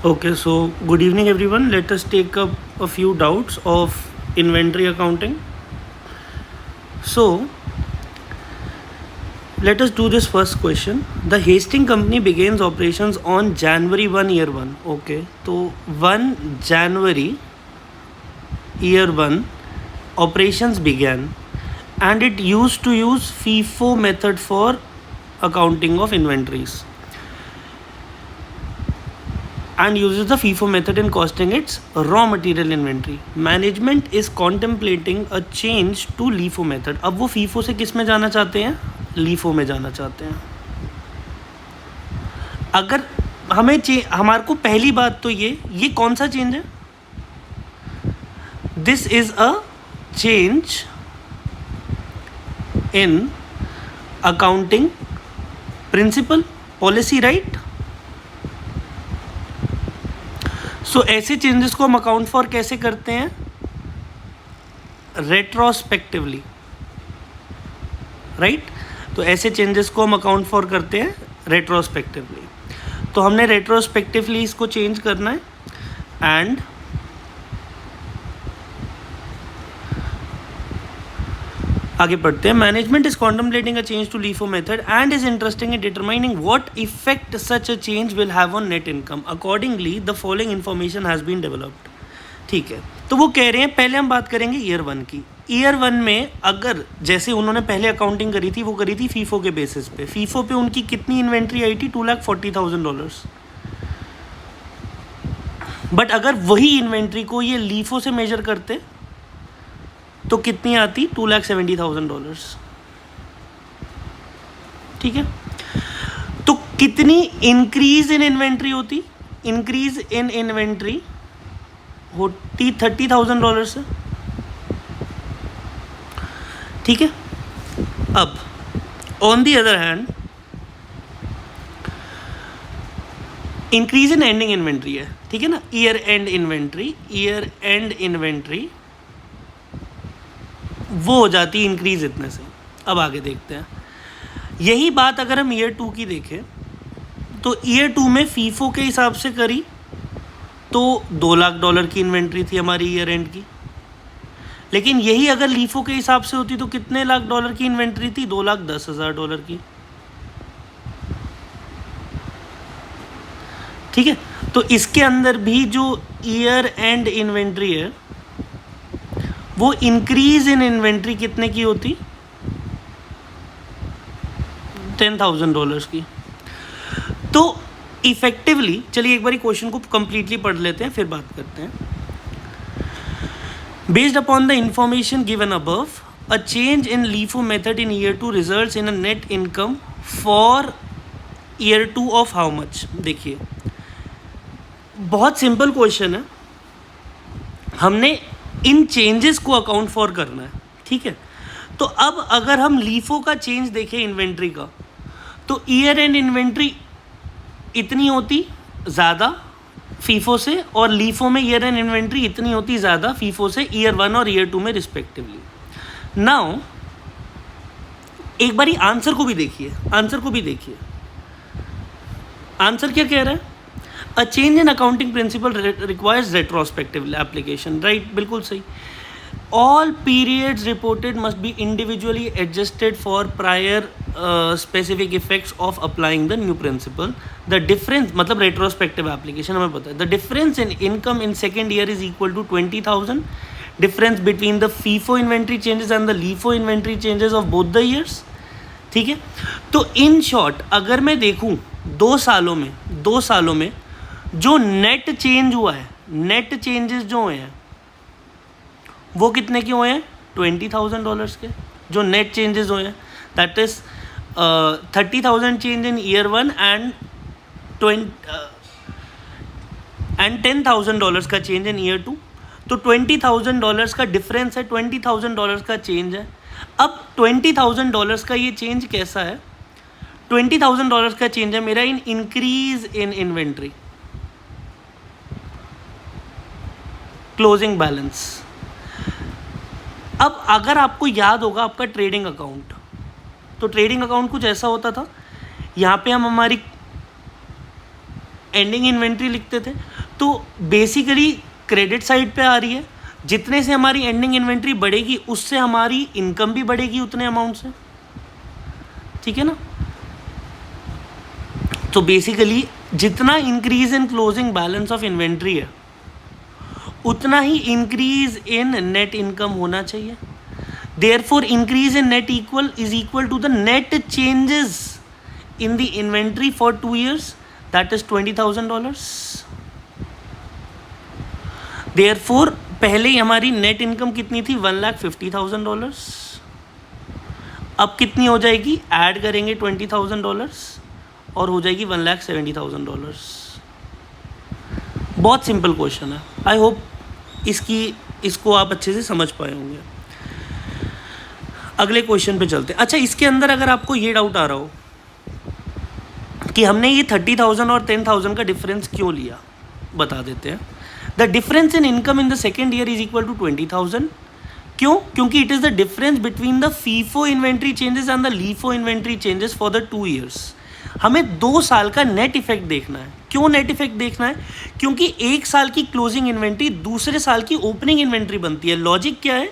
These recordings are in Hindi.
Okay, so good evening everyone. Let us take up a few doubts of inventory accounting. So, let us do this first question. The Hastings company begins operations on January 1 year 1. Okay, so 1 January year 1 operations began and it used to use FIFO method for accounting of inventories and uses the FIFO method in costing its raw material inventory. Management is contemplating a change to LIFO method. अब वो FIFO से किस में जाना चाहते हैं? LIFO में जाना चाहते हैं. अगर हमारे को पहली बात तो ये कौन सा चेंज है? This is a change in accounting principle policy, right? So ऐसे चेंजेस को हम अकाउंट फॉर कैसे करते हैं? Retrospectively, right? तो ऐसे चेंजेस को हम अकाउंट फॉर करते हैं रेट्रोस्पेक्टिवली. तो हमने रेट्रोस्पेक्टिवली इसको चेंज करना है. एंड आगे पढ़ते हैं. Management is contemplating a change to LIFO method and is interesting in determining what effect such a change will have on net income. Accordingly the following information has been developed. ठीक है, तो वो कह रहे हैं पहले हम बात करेंगे ईयर 1 की. ईयर 1 में अगर जैसे उन्होंने पहले अकाउंटिंग करी थी, वो करी थी फीफो के बेसिस पे. फीफो पे उनकी कितनी इन्वेंट्री आई थी? $240,000. बट अगर वही इन्वेंट्री को ये LIFO से मेजर करते तो कितनी आती? $270,000. ठीक है, तो कितनी इंक्रीज इन इन्वेंट्री होती? इंक्रीज इन इन्वेंट्री होती $30,000 से. ठीक है, अब on the other hand increase in ending inventory है. ठीक है ना, ईयर एंड इन्वेंट्री वो हो जाती है इंक्रीज इतने से. अब आगे देखते हैं. यही बात अगर हम ईयर 2 की देखें तो ईयर 2 में फीफो के हिसाब से करी तो $2 लाख की इन्वेंट्री थी हमारी ईयर एंड की. लेकिन यही अगर LIFO के हिसाब से होती तो कितने $1 की इन्वेंट्री थी? $2,10,000 की. ठीक है, तो इसके अंदर भी जो ईयर एंड इन्वेंट्री है वो इंक्रीज इन इन्वेंट्री कितने की होती? $10,000 की. तो इफेक्टिवली चलिए एक बार क्वेश्चन को कंप्लीटली पढ़ लेते हैं, फिर बात करते हैं. Based upon the information given above, a change in LIFO method in year 2 results in a net income for year 2 of how much. देखिए बहुत सिंपल क्वेश्चन है, हमने इन चेंजेस को अकाउंट फॉर करना है. ठीक है, तो अब अगर हम LIFO का चेंज देखें इन्वेंट्री का, तो ईयर एंड इन्वेंट्री इतनी होती ज़्यादा फीफो से, और LIFO में ईयर एंड इन्वेंट्री इतनी होती ज़्यादा फीफो से ईयर 1 और ईयर 2 में रिस्पेक्टिवली. नाउ एक बारी आंसर को भी देखिए. आंसर क्या कह रहा है? अ change in accounting principal requires retrospective application. Right, बिल्कुल सही. All periods reported must be individually adjusted for prior specific effects of applying the new principle. The difference मतलब retrospective application हमें पता है. The difference in income in second year is equal to 20,000. Difference between the FIFO inventory changes and the LIFO inventory changes of both the years. ठीक है, तो in short अगर मैं देखूँ 2 सालों में जो नेट चेंज हुआ है, नेट चेंजेस जो हुए हैं वो कितने के हुए हैं? $20,000 के. जो नेट चेंजेस हुए हैं that is 30,000 change in year 1 and $10,000 का चेंज इन ईयर 2. तो $20,000 का डिफरेंस है, $20,000 का चेंज है. अब $20,000 का ये चेंज कैसा है? $20,000 का चेंज है मेरा in increase in inventory, closing balance. अब अगर आपको याद होगा आपका ट्रेडिंग अकाउंट, तो ट्रेडिंग अकाउंट कुछ ऐसा होता था. यहाँ पे हम हमारी एंडिंग इन्वेंट्री लिखते थे। तो बेसिकली क्रेडिट साइड पे आ रही है, जितने से हमारी एंडिंग इन्वेंट्री बढ़ेगी उससे हमारी इनकम भी बढ़ेगी उतने अमाउंट से, ठीक है ना। तो बेसिकली जितना increase in closing balance of inventory है उतना ही इंक्रीज इन नेट इनकम होना चाहिए। Therefore increase in net is equal to the net changes in the inventory for 2 years, दैट इज $20,000। देयरफॉर पहले ही हमारी नेट इनकम कितनी थी, $1,50,000। अब कितनी हो जाएगी, ऐड करेंगे $20,000 और हो जाएगी $1,70,000। बहुत सिंपल क्वेश्चन है। आई होप इसको आप अच्छे से समझ पाए होंगे। अगले क्वेश्चन पे चलते हैं। अच्छा, इसके अंदर अगर आपको ये डाउट आ रहा हो कि हमने ये 30,000 और 10,000 का डिफरेंस क्यों लिया, बता देते हैं। The difference in income in the second year is equal to 20,000। क्यों? क्योंकि it is the difference between the FIFO inventory changes and the LIFO inventory changes for the 2 years। हमें 2 साल का नेट इफेक्ट देखना है। क्यों नेट इफेक्ट देखना है? क्योंकि 1 साल की क्लोजिंग इन्वेंट्री दूसरे साल की ओपनिंग इन्वेंट्री बनती है। लॉजिक क्या है?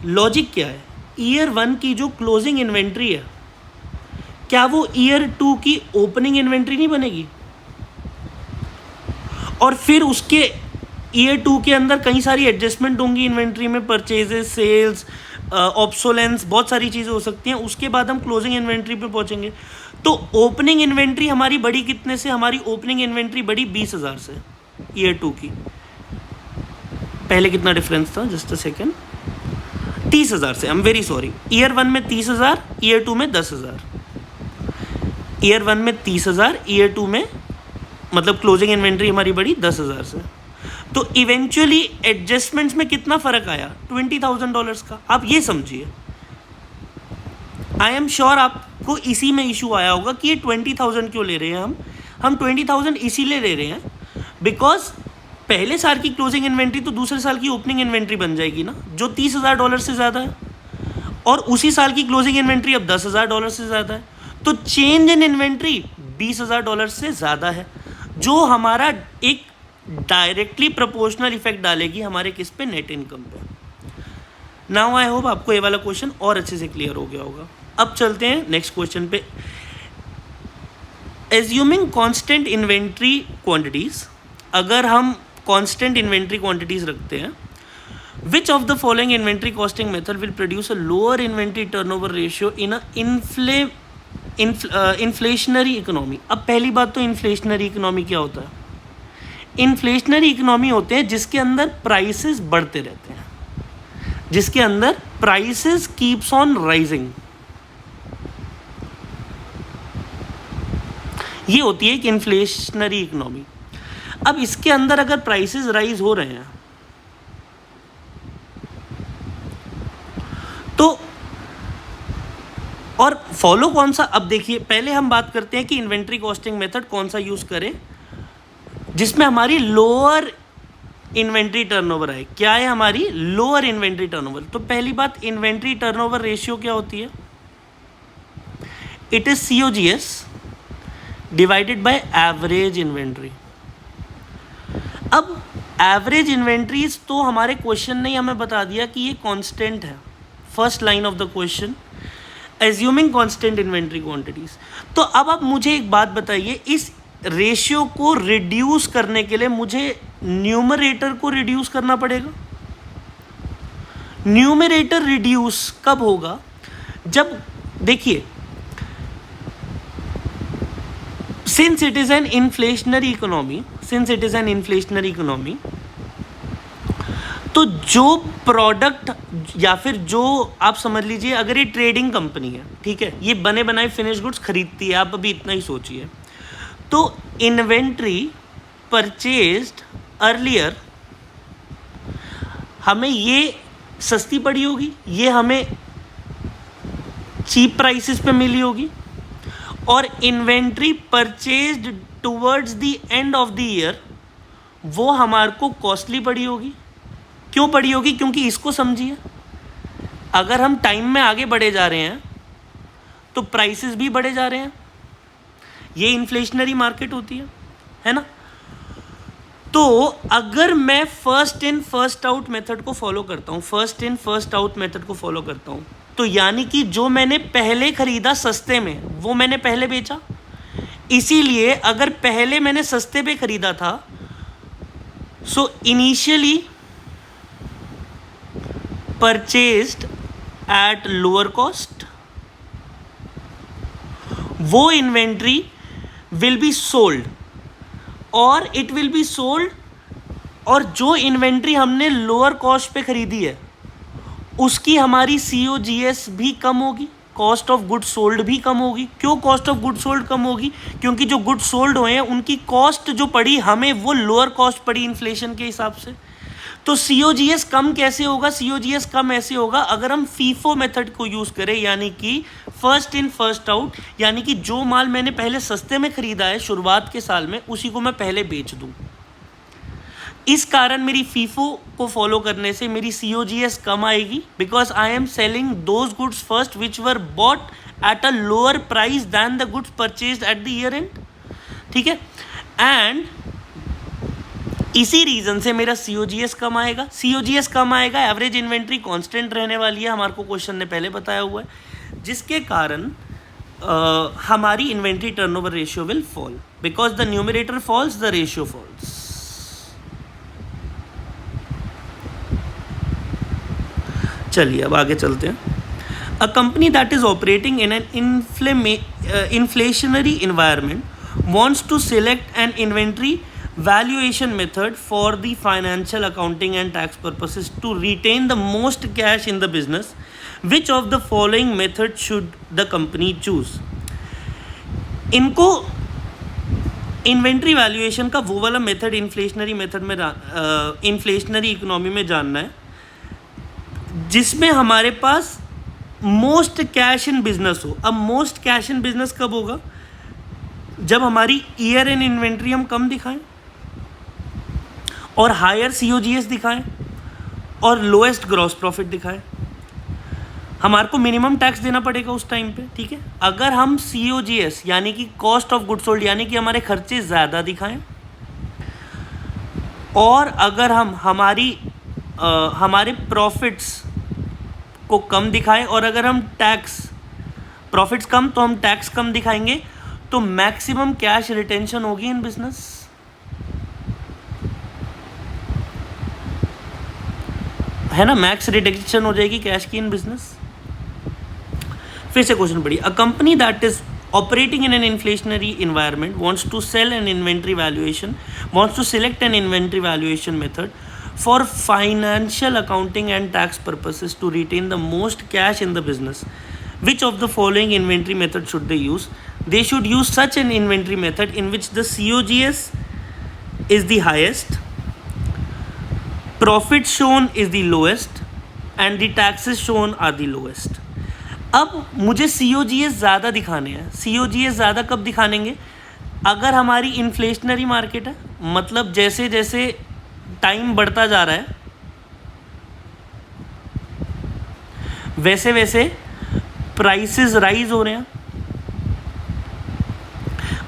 लॉजिक क्या है? ईयर 1 की जो क्लोजिंग इन्वेंट्री है, क्या वो ईयर 2 की ओपनिंग इन्वेंट्री नहीं बनेगी? और फिर उसके ईयर 2 के अंदर कई सारी एडजस्टमेंट होंगी इन्वेंट्री में, परचेजेस, सेल्स, ऑब्सोलेंस, बहुत सारी चीज़ें हो सकती हैं। उसके बाद हम क्लोजिंग इन्वेंट्री पे पहुंचेंगे। तो ओपनिंग इन्वेंट्री हमारी बड़ी कितने से? हमारी ओपनिंग इन्वेंट्री बड़ी 20,000 से ईयर 2 की। पहले कितना डिफरेंस था, जस्ट अ सेकेंड, 30,000 से। I am very sorry, year 1 में 30,000, ईयर 2 में 10,000। ईयर 1 में 30,000, ईयर 2 में मतलब क्लोजिंग इन्वेंट्री हमारी बड़ी 10,000 से। तो इवेंचुअली एडजस्टमेंट्स में कितना फ़र्क आया? $20,000 का। आप ये समझिए, आई एम श्योर आपको इसी में इशू आया होगा कि ये 20,000 क्यों ले रहे हैं हम 20,000 इसीलिए ले रहे हैं बिकॉज पहले साल की क्लोजिंग इन्वेंट्री तो दूसरे साल की ओपनिंग इन्वेंट्री बन जाएगी ना, जो $30,000 से ज़्यादा है, और उसी साल की क्लोजिंग इन्वेंट्री अब $10,000 से ज़्यादा है। तो चेंज इन इन्वेंट्री $20,000 से ज़्यादा है, जो हमारा एक डायरेक्टली प्रोपोर्शनल इफेक्ट डालेगी हमारे किस पे? नेट इनकम पे। नाउ आई होप आपको ये वाला क्वेश्चन और अच्छे से क्लियर हो गया होगा। अब चलते हैं नेक्स्ट क्वेश्चन पे। एज्यूमिंग कांस्टेंट इन्वेंट्री क्वांटिटीज, अगर हम कांस्टेंट इन्वेंट्री क्वांटिटीज रखते हैं, which of the following inventory costing method will produce a lower inventory turnover ratio in a inflationary economy. अब पहली बात तो इन्फ्लेशनरी इकोनॉमी क्या होता है? इन्फ्लेशनरी इकोनॉमी होते हैं जिसके अंदर प्राइसेस बढ़ते रहते हैं, जिसके अंदर प्राइसेस कीप्स ऑन राइजिंग। ये होती है एक इन्फ्लेशनरी इकोनॉमी। अब इसके अंदर अगर प्राइसेस राइज हो रहे हैं तो, और फॉलो कौन सा? अब देखिए, पहले हम बात करते हैं कि इन्वेंट्री कॉस्टिंग मेथड कौन सा यूज करें जिसमें हमारी लोअर इन्वेंट्री टर्नओवर आए। क्या है हमारी? Lower inventory turnover. तो पहली बात, इन्वेंट्री टर्नओवर रेशियो क्या होती है? It is COGS divided by average inventory. अब एवरेज इन्वेंट्रीज तो हमारे क्वेश्चन ने हमें बता दिया कि ये कांस्टेंट है, first line of the question, assuming constant inventory quantities. तो अब आप मुझे एक बात बताइए, इस रेशियो को रिड्यूस करने के लिए मुझे न्यूमरेटर को रिड्यूस करना पड़ेगा। न्यूमरेटर रिड्यूस कब होगा? जब, देखिए, since it is an inflationary economy, तो जो प्रोडक्ट या फिर जो आप समझ लीजिए, अगर ये ट्रेडिंग कंपनी है, ठीक है, ये बने बनाए फिनिश गुड्स खरीदती है, आप अभी इतना ही सोचिए, तो इन्वेंट्री परचेज्ड अर्लियर हमें ये सस्ती पड़ी होगी, ये हमें चीप प्राइसेस पे मिली होगी, और inventory purchased towards the end of the year वो हमारे को कॉस्टली पड़ी होगी। क्यों पड़ी होगी? क्योंकि इसको समझिए, अगर हम टाइम में आगे बढ़े जा रहे हैं तो प्राइसेस भी बढ़े जा रहे हैं। ये इन्फ्लेशनरी मार्केट होती है है ना। तो अगर मैं first in first out method को फॉलो करता हूँ, first in first out method को फॉलो करता हूँ, तो यानी कि जो मैंने पहले खरीदा सस्ते में वो मैंने पहले बेचा। इसीलिए अगर पहले मैंने सस्ते पे खरीदा था, so initially purchased at lower cost, वो इन्वेंट्री विल बी सोल्ड और इट विल बी सोल्ड, और जो इन्वेंट्री हमने लोअर कॉस्ट पे खरीदी है उसकी हमारी COGS भी कम होगी, कॉस्ट ऑफ गुड सोल्ड भी कम होगी। क्यों कॉस्ट ऑफ गुड सोल्ड कम होगी? क्योंकि जो गुड सोल्ड हुए हैं उनकी कॉस्ट जो पड़ी हमें वो लोअर कॉस्ट पड़ी इन्फ्लेशन के हिसाब से। तो COGS कम कैसे होगा? COGS कम ऐसे होगा अगर हम फीफो मेथड को यूज़ करें, यानी कि फर्स्ट इन फर्स्ट आउट, यानी कि जो माल मैंने पहले सस्ते में खरीदा है शुरुआत के साल में उसी को मैं पहले बेच दूं। इस कारण मेरी फीफो को फॉलो करने से मेरी COGS कम आएगी, because I am selling those goods first which were bought at a lower price than the goods purchased at the year end. ठीक है, एंड इसी रीजन से मेरा COGS कम आएगा। COGS कम आएगा, एवरेज इन्वेंट्री कांस्टेंट रहने वाली है, हमारे को क्वेश्चन ने पहले बताया हुआ है, जिसके कारण हमारी inventory turnover ratio will fall, because the numerator falls the ratio falls. चलिए अब आगे चलते हैं। A company that is operating in an inflationary environment wants to select an inventory valuation method for the financial accounting and tax purposes to retain the most cash in the business. Which of the following method should the company choose? इनको इन्वेंट्री वैल्यूएशन का वो वाला मेथड इन्फ्लेशनरी मेथड में इन्फ्लेशनरी इकोनॉमी में जानना है जिसमें हमारे पास मोस्ट कैश इन बिजनेस हो। अब मोस्ट कैश इन बिजनेस कब होगा? जब हमारी ईयर एंड इन्वेंट्री हम कम दिखाएं और हायर COGS दिखाएं और लोएस्ट ग्रॉस प्रॉफिट दिखाएं। हमारे को मिनिमम टैक्स देना पड़ेगा उस टाइम पे। ठीक है, अगर हम COGS यानी कि कॉस्ट ऑफ गुड सोल्ड यानी कि हमारे खर्चे ज़्यादा दिखाएं और अगर हम हमारे प्रॉफिट्स को कम दिखाएं और अगर हम टैक्स प्रॉफिट्स कम तो हम टैक्स कम दिखाएंगे, तो मैक्सिमम कैश रिटेंशन होगी इन बिजनेस। है ना, मैक्स रिटेंशन हो जाएगी कैश की इन बिजनेस। फिर से क्वेश्चन पढ़िए। A company that is operating in an inflationary environment wants to sell an inventory valuation wants to select an inventory valuation method for financial accounting and tax purposes to retain the most cash in the business. Which of the following inventory method should they use? They should use such an inventory method in which the COGS is the highest, profit shown is the lowest, and the taxes shown are the lowest. अब मुझे COGS ज़्यादा दिखाने हैं। COGS ज़्यादा कब दिखानेंगे? अगर हमारी इन्फ्लेशनरी मार्केट है, मतलब जैसे जैसे टाइम बढ़ता जा रहा है वैसे वैसे प्राइसेस राइज हो रहे हैं।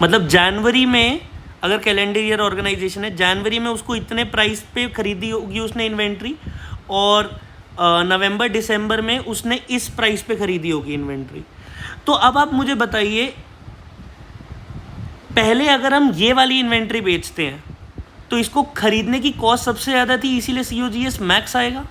मतलब जनवरी में अगर कैलेंडर ईयर ऑर्गेनाइजेशन है, जनवरी में उसको इतने प्राइस पे खरीदी होगी उसने इन्वेंट्री, और नवंबर दिसंबर में उसने इस प्राइस पे खरीदी होगी इन्वेंट्री। तो अब आप मुझे बताइए, पहले अगर हम ये वाली इन्वेंट्री बेचते हैं तो इसको खरीदने की कॉस्ट सबसे ज़्यादा थी, इसीलिए COGS मैक्स आएगा।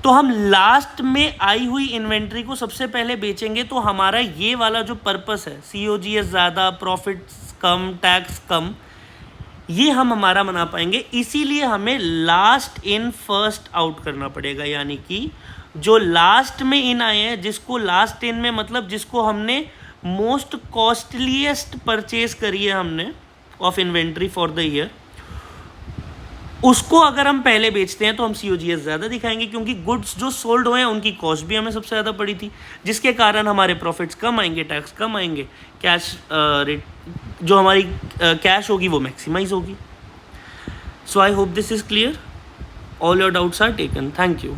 तो हम लास्ट में आई हुई इन्वेंट्री को सबसे पहले बेचेंगे, तो हमारा ये वाला जो पर्पस है COGS ज़्यादा, प्रॉफिट्स कम, टैक्स कम, ये हम हमारा मना पाएंगे। इसीलिए हमें लास्ट इन फर्स्ट आउट करना पड़ेगा, यानी कि जो लास्ट में इन आए हैं, जिसको लास्ट इन में मतलब जिसको हमने मोस्ट कॉस्टलीस्ट परचेज करी है हमने of inventory for the year, उसको अगर हम पहले बेचते हैं तो हम COGS ज़्यादा दिखाएंगे, क्योंकि गुड्स जो सोल्ड हुए हैं उनकी कॉस्ट भी हमें सबसे ज़्यादा पड़ी थी, जिसके कारण हमारे प्रॉफिट्स कम आएंगे, टैक्स कम आएंगे, कैश रेट जो हमारी कैश होगी वो मैक्सिमाइज होगी। So I hope this is clear, all your doubts are taken, thank you.